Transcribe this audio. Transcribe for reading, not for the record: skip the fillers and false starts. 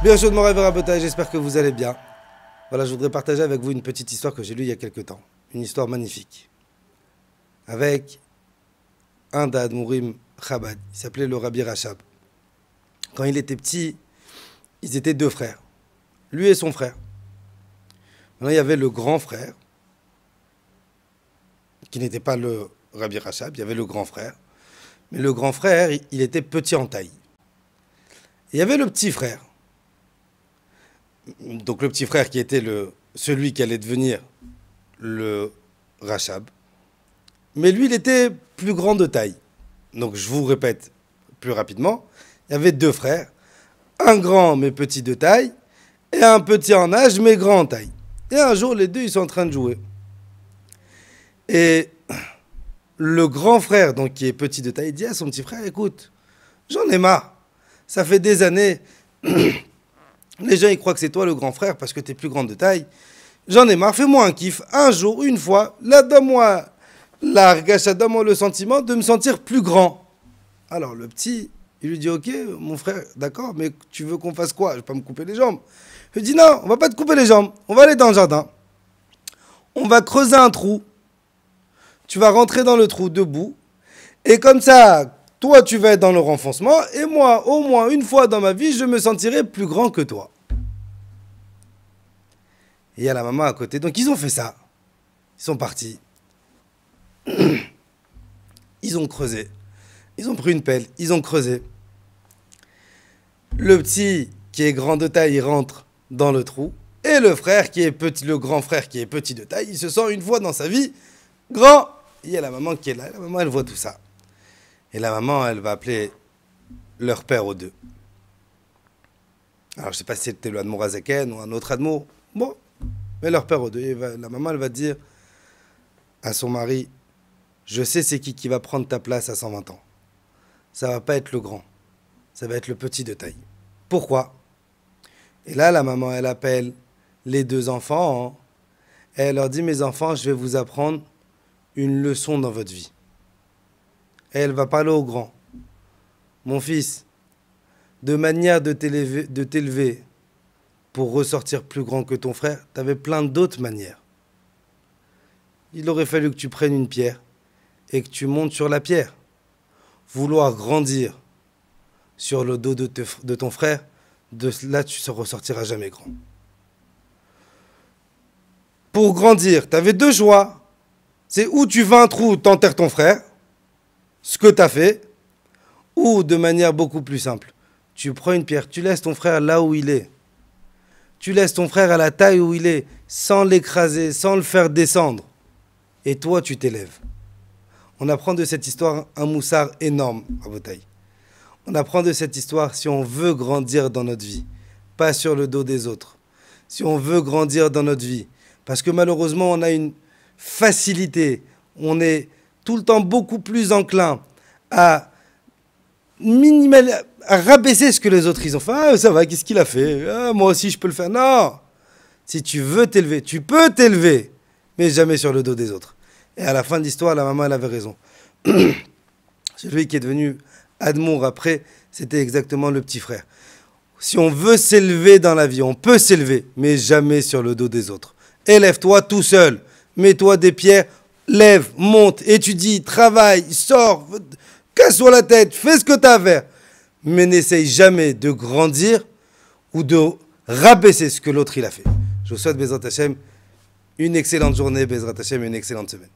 Bien chaud de mon rêve rabotage, j'espère que vous allez bien. Voilà, je voudrais partager avec vous une petite histoire que j'ai lue il y a quelques temps. Une histoire magnifique. Avec un d'Admourim Chabad, il s'appelait le Rabbi Rachab. Quand il était petit, ils étaient deux frères. Lui et son frère. Maintenant, il y avait le grand frère, qui n'était pas le Rabbi Rachab, il y avait le grand frère. Mais le grand frère, il était petit en taille. Et il y avait le petit frère. Donc le petit frère qui était celui qui allait devenir le Rachab. Mais lui, il était plus grand de taille. Donc je vous répète plus rapidement. Il y avait deux frères. Un grand mais petit de taille. Et un petit en âge mais grand en taille. Et un jour, les deux, ils sont en train de jouer. Et le grand frère, donc qui est petit de taille, dit à son petit frère, écoute, j'en ai marre. Ça fait des années... Les gens, ils croient que c'est toi le grand frère parce que tu es plus grande de taille. J'en ai marre, fais-moi un kiff. Un jour, une fois, là, donne-moi donne-moi le sentiment de me sentir plus grand. Alors, le petit, il lui dit, ok, mon frère, d'accord, mais tu veux qu'on fasse quoi? Je vais pas me couper les jambes. Il dit, non, on va pas te couper les jambes. On va aller dans le jardin. On va creuser un trou. Tu vas rentrer dans le trou debout. Et comme ça... Toi, tu vas être dans le renfoncement, et moi, au moins une fois dans ma vie, je me sentirai plus grand que toi. Et il y a la maman à côté. Donc, ils ont fait ça. Ils sont partis. Ils ont creusé. Ils ont pris une pelle. Ils ont creusé. Le petit, qui est grand de taille, il rentre dans le trou. Et le frère, qui est petit, le grand frère, qui est petit de taille, il se sent une fois dans sa vie grand. Et il y a la maman qui est là. La maman, elle voit tout ça. Et la maman, elle va appeler leur père aux deux. Alors, je ne sais pas si c'était le Admour Azaken ou un autre Admour. Bon, mais leur père aux deux. La maman, elle va dire à son mari, je sais c'est qui va prendre ta place à 120 ans. Ça ne va pas être le grand. Ça va être le petit de taille. Pourquoi? Et là, la maman, elle appelle les deux enfants. Et elle leur dit, mes enfants, je vais vous apprendre une leçon dans votre vie. Et elle va parler au grand. Mon fils, de manière de t'élever pour ressortir plus grand que ton frère, tu avais plein d'autres manières. Il aurait fallu que tu prennes une pierre et que tu montes sur la pierre. Vouloir grandir sur le dos de ton frère, de là tu ne ressortiras jamais grand. Pour grandir, tu avais deux choix. C'est où tu vas un trou, t'enterres ton frère, ce que tu as fait, ou de manière beaucoup plus simple, tu prends une pierre, tu laisses ton frère là où il est. Tu laisses ton frère à la taille où il est, sans l'écraser, sans le faire descendre. Et toi, tu t'élèves. On apprend de cette histoire un moussard énorme, à Botaï. On apprend de cette histoire si on veut grandir dans notre vie, pas sur le dos des autres. Si on veut grandir dans notre vie. Parce que malheureusement, on a une facilité, on est tout le temps beaucoup plus enclin à rabaisser ce que les autres ils ont fait. Ah, ça va, qu'est-ce qu'il a fait? Ah, moi aussi, je peux le faire. Non. Si tu veux t'élever, tu peux t'élever, mais jamais sur le dos des autres. Et à la fin de l'histoire, la maman, elle avait raison. Celui qui est devenu Admour après, c'était exactement le petit frère. Si on veut s'élever dans la vie, on peut s'élever, mais jamais sur le dos des autres. Élève-toi tout seul. Mets-toi des pierres. Lève, monte, étudie, travaille, sors, casse-toi la tête, fais ce que tu as à faire. Mais n'essaye jamais de grandir ou de rabaisser ce que l'autre il a fait. Je vous souhaite, Bezrat Hashem, une excellente journée, Bezrat Hashem, une excellente semaine.